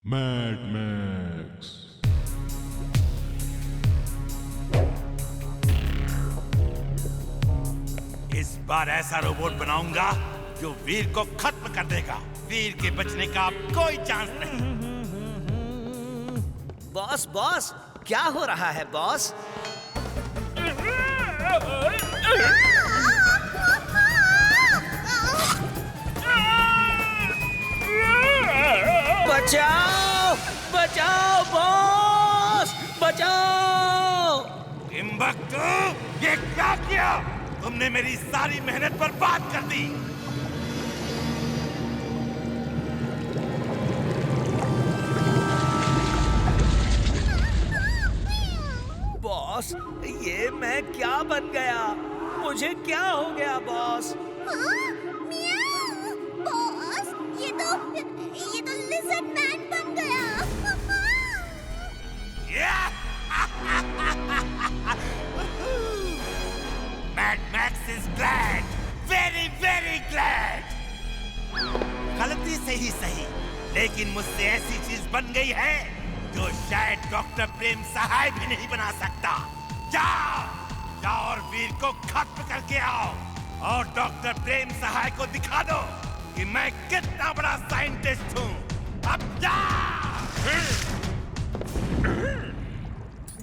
Mad max. इस बार ऐसा robot बनाऊंगा जो वीर को खत्म कर देगा। वीर के बचने का अब कोई चांस नहीं। बॉस बॉस, क्या हो रहा है बॉस? बचाओ बचाओ बॉस, बचाओ! टिम्बक्टू, ये क्या किया? तुमने मेरी सारी मेहनत बर्बाद कर दी। बॉस, ये मैं क्या बन गया? मुझे क्या हो गया बॉस? मियाऊ! बॉस, ये तो लिज़र्ड मैन बन गया। Mad max is glad, very very glad. गलती से ही सही, लेकिन मुझसे ऐसी चीज बन गई है जो शायद डॉक्टर प्रेम सहाय भी नहीं बना सकता। जाओ जाओ और वीर को खत्म करके आओ और डॉक्टर प्रेम सहाय को दिखा दो कि मैं कितना बड़ा साइंटिस्ट हूँ। अब जाओ।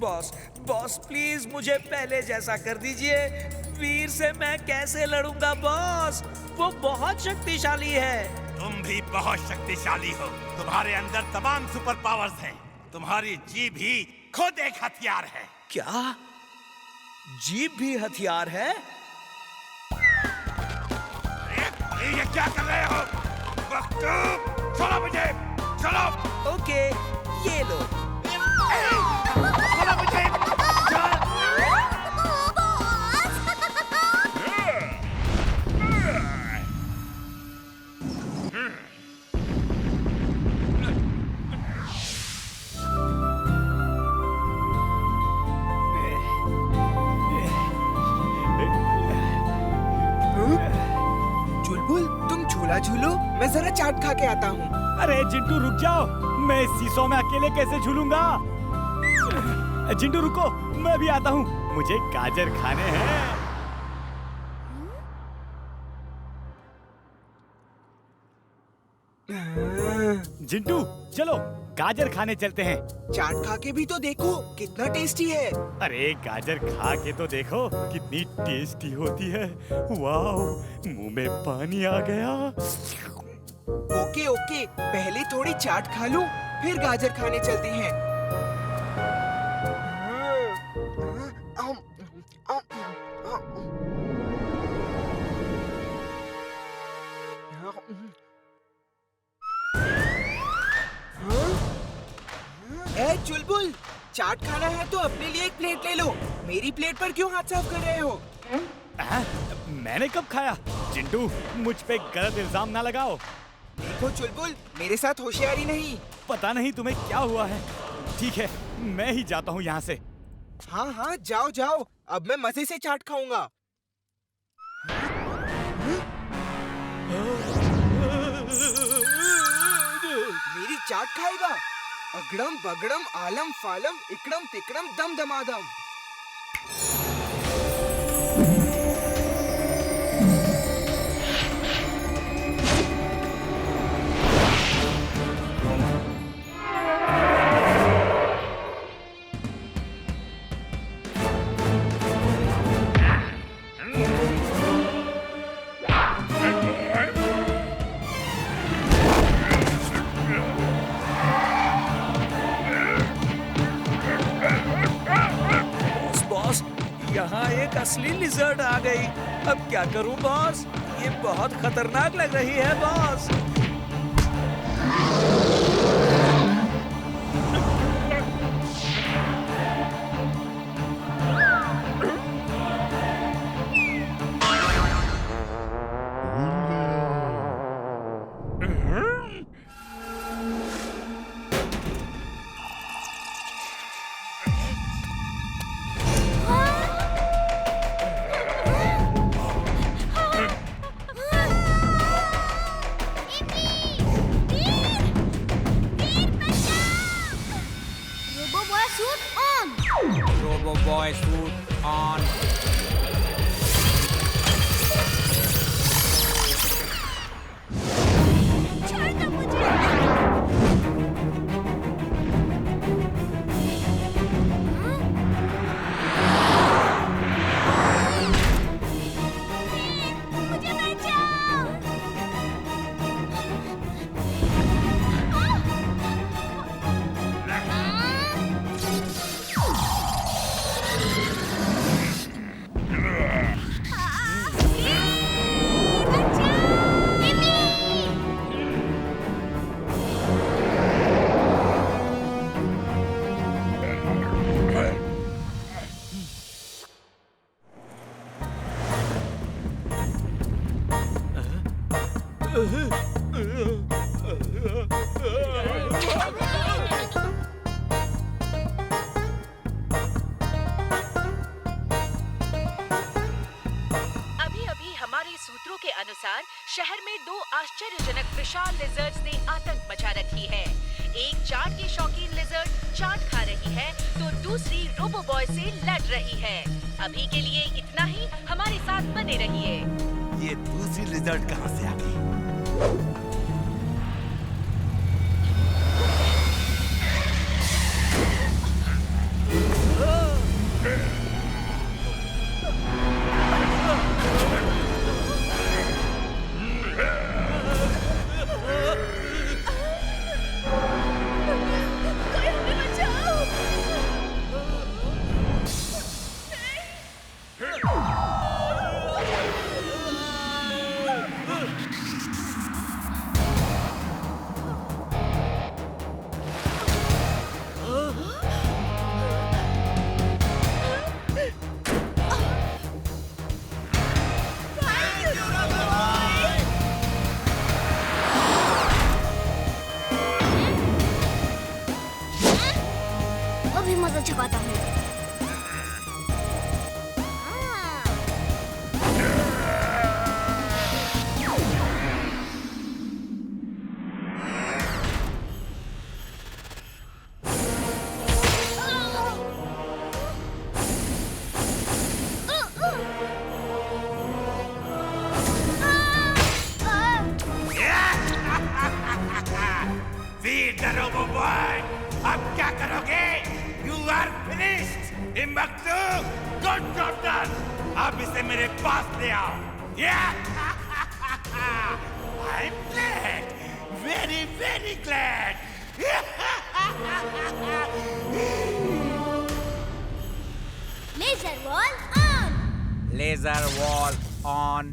बॉस बॉस, प्लीज मुझे पहले जैसा कर दीजिए। वीर से मैं कैसे लड़ूंगा बॉस? वो बहुत शक्तिशाली है। तुम भी बहुत शक्तिशाली हो। तुम्हारे अंदर तमाम सुपर पावर्स हैं। तुम्हारी जीभ ही खुद एक हथियार है। क्या जीभ भी हथियार है? ये क्या कर रहे हो? छोड़ो मुझे, छोड़ो। ओके, ये लो। छोड़ो मुझे। चुलबुल, तुम झूला झूलो, मैं जरा चाट खा के आता हूँ। अरे जिंटू रुक जाओ, मैं इस सीसो में अकेले कैसे झूलूंगा? जिंटू रुको, मैं भी आता हूँ, मुझे गाजर खाने हैं। जिंटू चलो गाजर खाने चलते हैं। चाट खा के भी तो देखो कितना टेस्टी है। अरे गाजर खा के तो देखो कितनी टेस्टी होती है। वाह, मुंह में पानी आ गया। ओके ओके, पहले थोड़ी चाट खा लूं, फिर गाजर खाने चलते हैं। ए चुलबुल, चाट खाना है तो अपने लिए एक प्लेट ले लो। मेरी प्लेट पर क्यों हाथ साफ कर रहे हो? मैंने कब खाया? जिंटू, मुझ पे गलत इल्जाम ना लगाओ। देखो चुलबुल, मेरे साथ होशियारी नहीं। पता नहीं तुम्हें क्या हुआ है। ठीक है, मैं ही जाता हूँ यहाँ से। हाँ हाँ, जाओ जाओ, अब मैं मजे से चाट खाऊंगा। मेरी चाट खाएगा? अगड़म बगड़म आलम फालम इकड़म तिकड़म दम दमादम। यहाँ एक असली लिजर्ड आ गई। अब क्या करूं बॉस? ये बहुत खतरनाक लग रही है boss. Robo boy suit on. छोड़ दो मुझे। मुझे बचाओ। अभी हमारे सूत्रों के अनुसार शहर में 2 आश्चर्यजनक विशाल लिजर्ड्स ने आतंक मचा रखी है। एक चाट की शौकीन लिजर्ड चाट खा रही है तो दूसरी रोबो बॉय से लड़ रही है। अभी के लिए इतना ही, हमारे साथ बने रहिए। ये दूसरी लिजर्ड कहाँ से आ गई? कोई हमें बचाओ। अभी मजा चबाता हूँ। Feed the robo boy! अब क्या करोगे? You are finished! इम्बक्तू! Good job done! अब इसे मेरे पास ले आओ! Yeah! I'm glad! Very, very glad! Laser wall on. Laser wall on.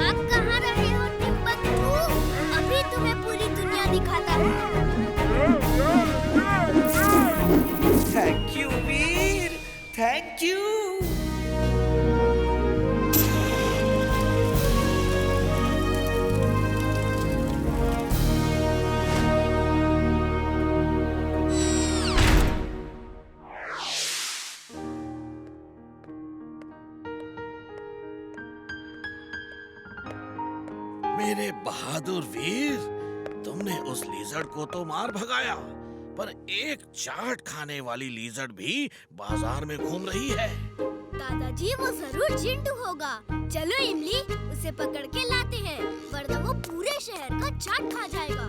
आप कहाँ रहे हो टिम्बकटू? अभी तुम्हें पूरी दुनिया दिखाता हूँ। Thank you Veer, thank you. मेरे बहादुर वीर, तुमने उस लीजर्ड को तो मार भगाया, पर एक चाट खाने वाली लीजर्ड भी बाजार में घूम रही है। दादाजी वो जरूर चिंटू होगा। चलो इमली, उसे पकड़ के लाते हैं, वरना वो पूरे शहर का चाट खा जाएगा।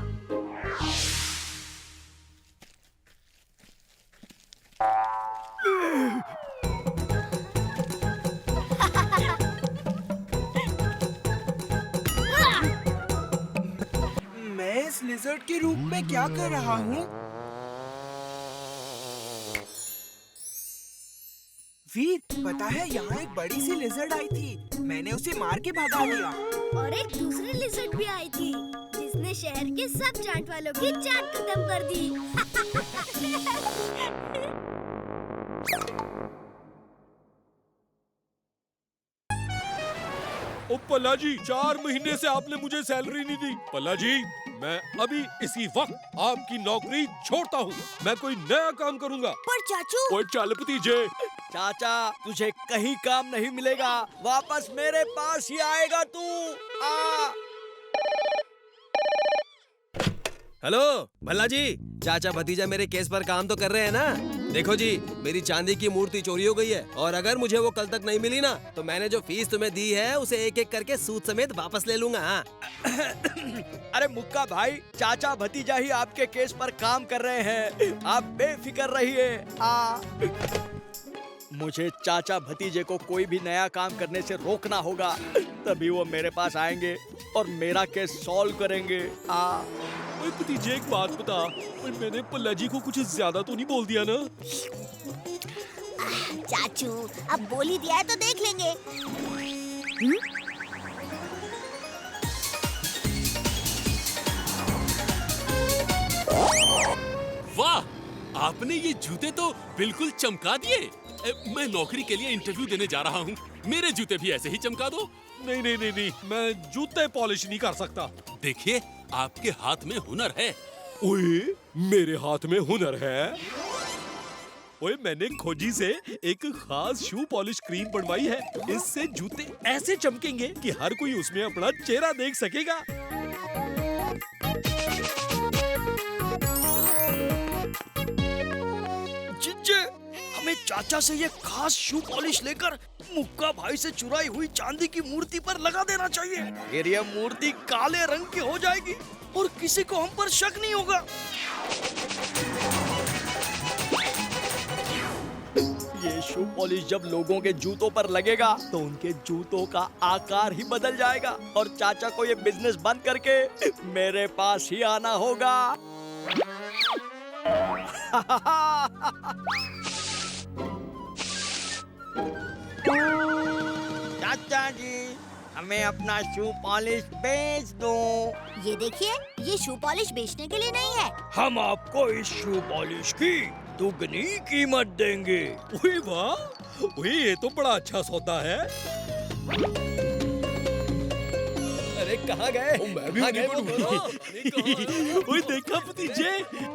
मैं इस लिजर्ड के रूप में क्या कर रहा हूँ? वीर, पता है यहाँ एक बड़ी सी लिजर्ड आई थी। मैंने उसे मार के भगा दिया। और एक दूसरी लिजर्ड भी आई थी जिसने शहर के सब चाट वालों की चाट खत्म कर दी। ओ पल्ला जी, 4 महीने से आपने मुझे सैलरी नहीं दी। पल्ला जी, मैं अभी इसी वक्त आपकी नौकरी छोड़ता हूँ। मैं कोई नया काम करूँगा। पर चाचू, ओए चल भतीजे। चाचा, तुझे कहीं काम नहीं मिलेगा, वापस मेरे पास ही आएगा तू। आ हेलो भल्ला जी, चाचा भतीजा मेरे केस पर काम तो कर रहे हैं ना? देखो जी, मेरी चांदी की मूर्ति चोरी हो गई है और अगर मुझे वो कल तक नहीं मिली ना तो मैंने जो फीस तुम्हें दी है उसे एक एक करके सूद समेत वापस ले लूंगा। हाँ। अरे मुक्का भाई, चाचा भतीजा ही आपके केस पर काम कर रहे हैं, आप बेफिक्र रहिए। मुझे चाचा भतीजे को कोई भी नया काम करने से रोकना होगा, तभी वो मेरे पास आएंगे और मेरा केस सॉल्व करेंगे। ओए भतीजे, एक बात बता, मैंने पल्ला जी को कुछ ज्यादा तो नहीं बोल दिया ना? चाचू अब बोल ही दिया है तो देख लेंगे। वाह, आपने ये जूते तो बिल्कुल चमका दिए। मैं नौकरी के लिए इंटरव्यू देने जा रहा हूँ, मेरे जूते भी ऐसे ही चमका दो। नहीं नहीं नहीं नहीं, मैं जूते पॉलिश नहीं कर सकता। देखिए, आपके हाथ में हुनर है। ओए, मेरे हाथ में हुनर है? ओए, मैंने खोजी से एक खास शू पॉलिश क्रीम बनवाई है। इससे जूते ऐसे चमकेंगे कि हर कोई उसमें अपना चेहरा देख सकेगा। जिज्जे, हमें चाचा से ये खास शू पॉलिश लेकर मुक्का भाई से चुराई हुई चांदी की मूर्ति पर लगा देना चाहिए। फिर ये मूर्ति काले रंग की हो जाएगी और किसी को हम पर शक नहीं होगा। ये शू पॉलिश जब लोगों के जूतों पर लगेगा तो उनके जूतों का आकार ही बदल जाएगा और चाचा को ये बिजनेस बंद करके मेरे पास ही आना होगा। चाचा जी, हमें अपना शू पॉलिश बेच दो। ये देखिए, ये शू पॉलिश बेचने के लिए नहीं है। हम आपको इस शू पॉलिश की दुगनी कीमत देंगे। ओए वाह, ओए ये तो बड़ा अच्छा सौदा है। अरे कहाँ गए? मैं भी उन्हीं को ढूंढ। ओए देखा भतीजे,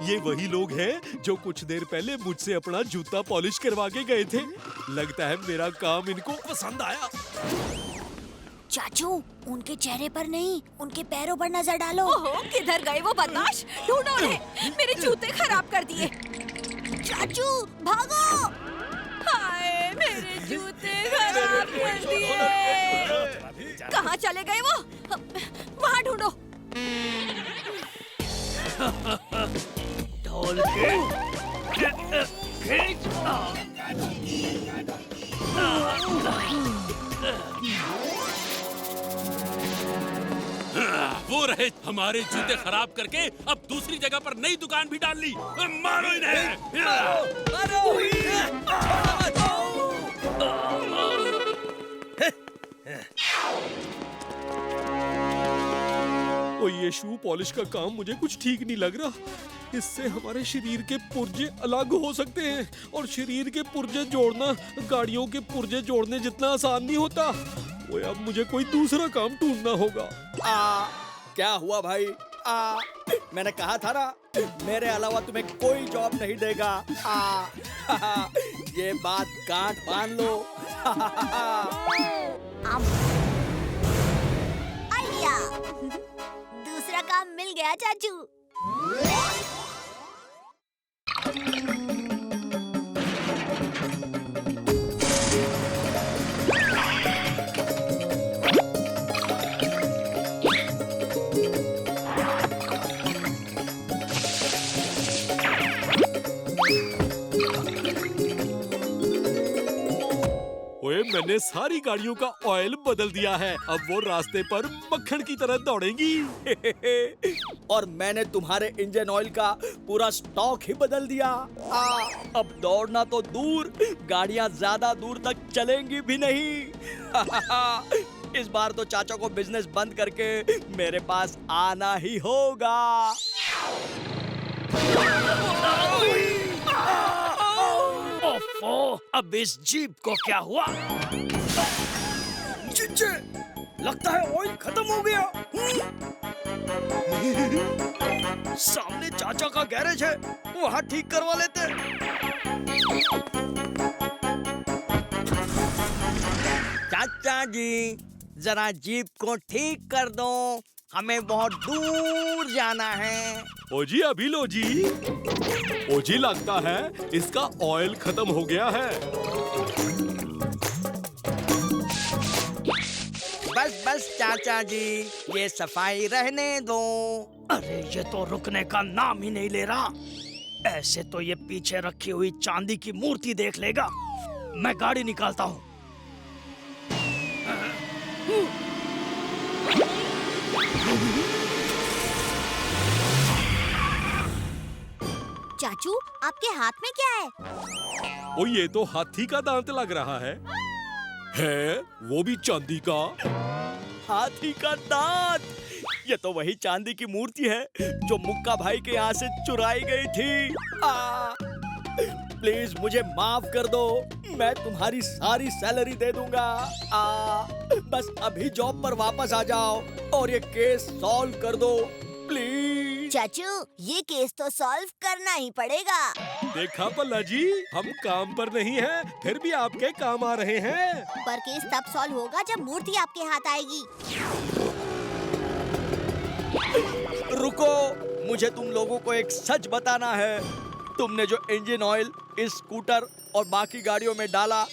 ये वही लोग हैं जो कुछ देर पहले मुझसे अपना जूता पॉलिश करवा के गए थे। लगता है मेरा काम इनको पसंद आया। चाचू, उनके चेहरे पर नहीं, उनके पैरों पर नजर डालो। ओहो, किधर गए वो बदमाश? ढूंढो उन्हें, मेरे जूते खराब कर दिए। चाचू भागो! हाय, मेरे जूते खराब कर दिए। कहाँ चले गए वो? वहाँ ढूंढो। ढोल के खींच। वो रहे, हमारे जूते खराब करके अब दूसरी जगह पर नई दुकान भी डाल ली। मारो इन्हें। ओ ये शू पॉलिश का काम मुझे कुछ ठीक नहीं लग रहा। इससे हमारे शरीर के पुर्जे अलग हो सकते हैं और शरीर के पुर्जे जोड़ना गाड़ियों के पुर्जे जोड़ने जितना आसान नहीं होता। ओए, अब मुझे कोई दूसरा काम ढूंढना होगा। क्या हुआ भाई? मैंने कहा था ना, मेरे अलावा तुम्हें कोई जॉब नहीं देगा। ये बात गांठ बांध लो। आइडिया, दूसरा काम मिल गया चाचू। ओए मैंने सारी गाड़ियों का ऑयल बदल दिया है। अब वो रास्ते पर मक्खन की तरह दौड़ेंगी। और मैंने तुम्हारे इंजन ऑयल का पूरा स्टॉक ही बदल दिया। अब दौड़ना तो दूर, गाड़ियां ज्यादा दूर तक चलेंगी भी नहीं। इस बार तो चाचा को बिजनेस बंद करके मेरे पास आना ही होगा। ओफो, अब इस जीप को क्या हुआ? चिच्चे, लगता है ऑयल खत्म हो गया। सामने चाचा का गैरेज है, वहाँ ठीक करवा लेते हैं। चाचा जी, जरा जीप को ठीक कर दो, हमें बहुत दूर जाना है। ओ जी अभी लो जी। ओ जी लगता है इसका ऑयल खत्म हो गया है। बस बस चाचा जी, ये सफाई रहने दो। अरे ये तो रुकने का नाम ही नहीं ले रहा। ऐसे तो ये पीछे रखी हुई चांदी की मूर्ति देख लेगा। मैं गाड़ी निकालता हूँ। चाचू, आपके हाथ में क्या है? ओ ये तो हाथी का दांत लग रहा है वो भी चांदी का। हाथी का दांत? ये तो वही चांदी की मूर्ति है जो मुक्का भाई के यहाँ से चुराई गई थी। प्लीज मुझे माफ कर दो, मैं तुम्हारी सारी सैलरी दे दूंगा। बस अभी जॉब पर वापस आ जाओ और ये केस सॉल्व कर दो प्लीज। चाचू, ये केस तो सॉल्व करना ही पड़ेगा। देखा पल्ला जी, हम काम पर नहीं हैं, फिर भी आपके काम आ रहे हैं। पर केस तब सॉल्व होगा जब मूर्ति आपके हाथ आएगी। रुको, मुझे तुम लोगों को एक सच बताना है। तुमने जो इंजन ऑयल इस स्कूटर और बाकी गाड़ियों में डाला,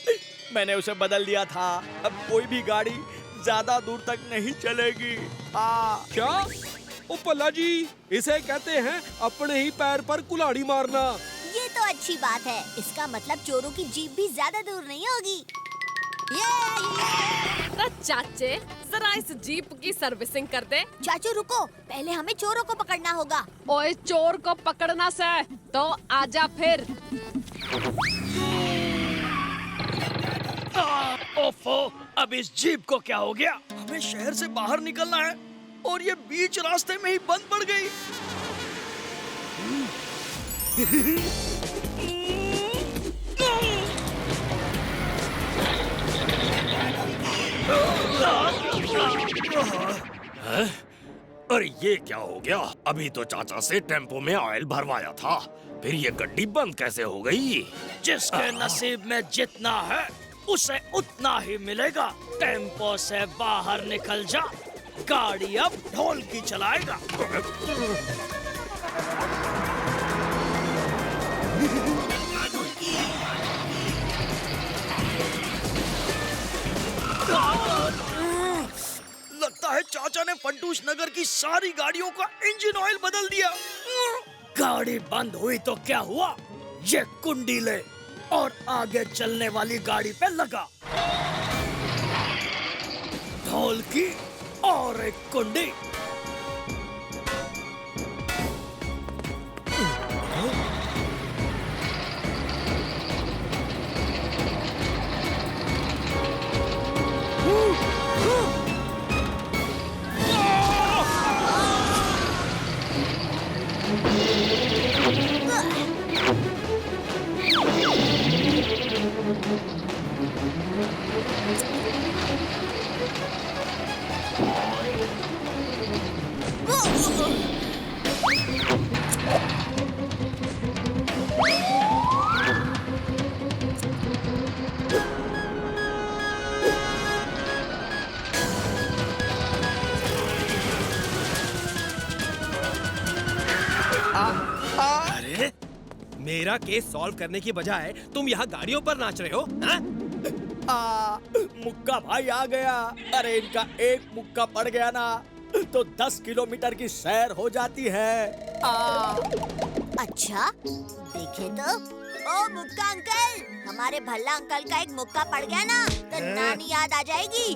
मैंने उसे बदल दिया था। अब कोई भी गाड़ी ज्यादा दूर तक नहीं चलेगी। क्या? ओ पल्ला जी, इसे कहते हैं अपने ही पैर पर कुल्हाड़ी मारना। ये तो अच्छी बात है। इसका मतलब चोरों की जीप भी ज्यादा दूर नहीं होगी। चाचे, जरा इस जीप की सर्विसिंग कर दे। चाचू रुको, पहले हमें चोरों को पकड़ना होगा। ओए चोर को पकड़ना से तो आजा फिर। ओफो, अब इस जीप को क्या हो गया? हमें शहर से बाहर निकलना है और ये बीच रास्ते में ही बंद पड़ गई। अरे ये क्या हो गया? अभी तो चाचा से टेम्पो में ऑयल भरवाया था, फिर ये गड्डी बंद कैसे हो गई? जिसके नसीब में जितना है उसे उतना ही मिलेगा। टेम्पो से बाहर निकल जा, गाड़ी अब ढोल की चलाएगा। लगता है चाचा ने फंटूश नगर की सारी गाड़ियों का इंजन ऑयल बदल दिया। गाड़ी बंद हुई तो क्या हुआ? ये कुंडी ले और आगे चलने वाली गाड़ी पे लगा। ढोल की और एक कुंडी। अरे, मेरा केस सॉल्व करने की बजाय तुम यहाँ गाड़ियों पर नाच रहे हो? मुक्का भाई आ गया। अरे इनका एक मुक्का पड़ गया ना तो 10 किलोमीटर की सैर हो जाती है। अच्छा, देखे तो ओ मुक्का अंकल, हमारे भल्ला अंकल का एक मुक्का पड़ गया ना तो नानी याद आ जाएगी।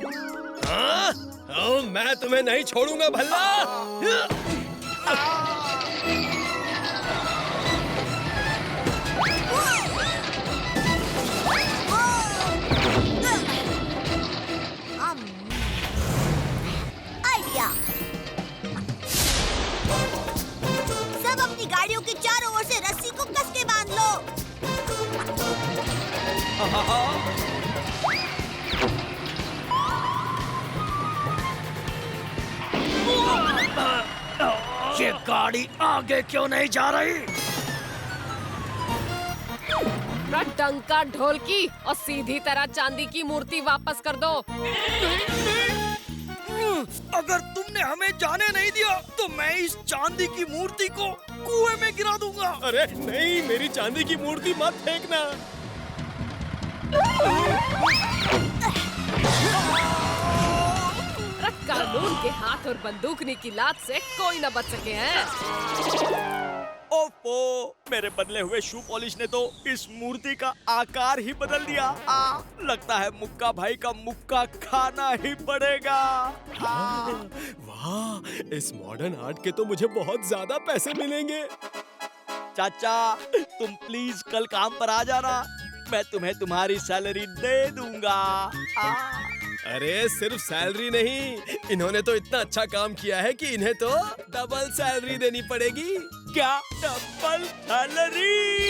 हाँ? मैं तुम्हें नहीं छोड़ूंगा भल्ला। आइडिया, सब अपनी गाड़ियों के चारों ओर से रस्सी को कस के बांध लो। ये गाड़ी आगे क्यों नहीं जा रही? डंका ढोलकी और सीधी तरह चांदी की मूर्ति वापस कर दो। अगर तुमने हमें जाने नहीं दिया तो मैं इस चांदी की मूर्ति को कुएं में गिरा दूंगा। अरे नहीं, मेरी चांदी की मूर्ति मत फेंकना। कानून के हाथ और बंदूकनी की लात से कोई न बच सके हैं। ओफो, मेरे बदले हुए शू पॉलिश ने तो इस मूर्ति का आकार ही बदल दिया। लगता है मुक्का भाई का मुक्का खाना ही पड़ेगा। वाह, इस मॉडर्न आर्ट के तो मुझे बहुत ज्यादा पैसे मिलेंगे। चाचा, तुम प्लीज कल काम पर आ जाना, मैं तुम्हें तुम्हारी सैलरी दे दूंगा। अरे सिर्फ सैलरी नहीं, इन्होंने तो इतना अच्छा काम किया है कि इन्हें तो डबल सैलरी देनी पड़ेगी। क्या डबल सैलरी?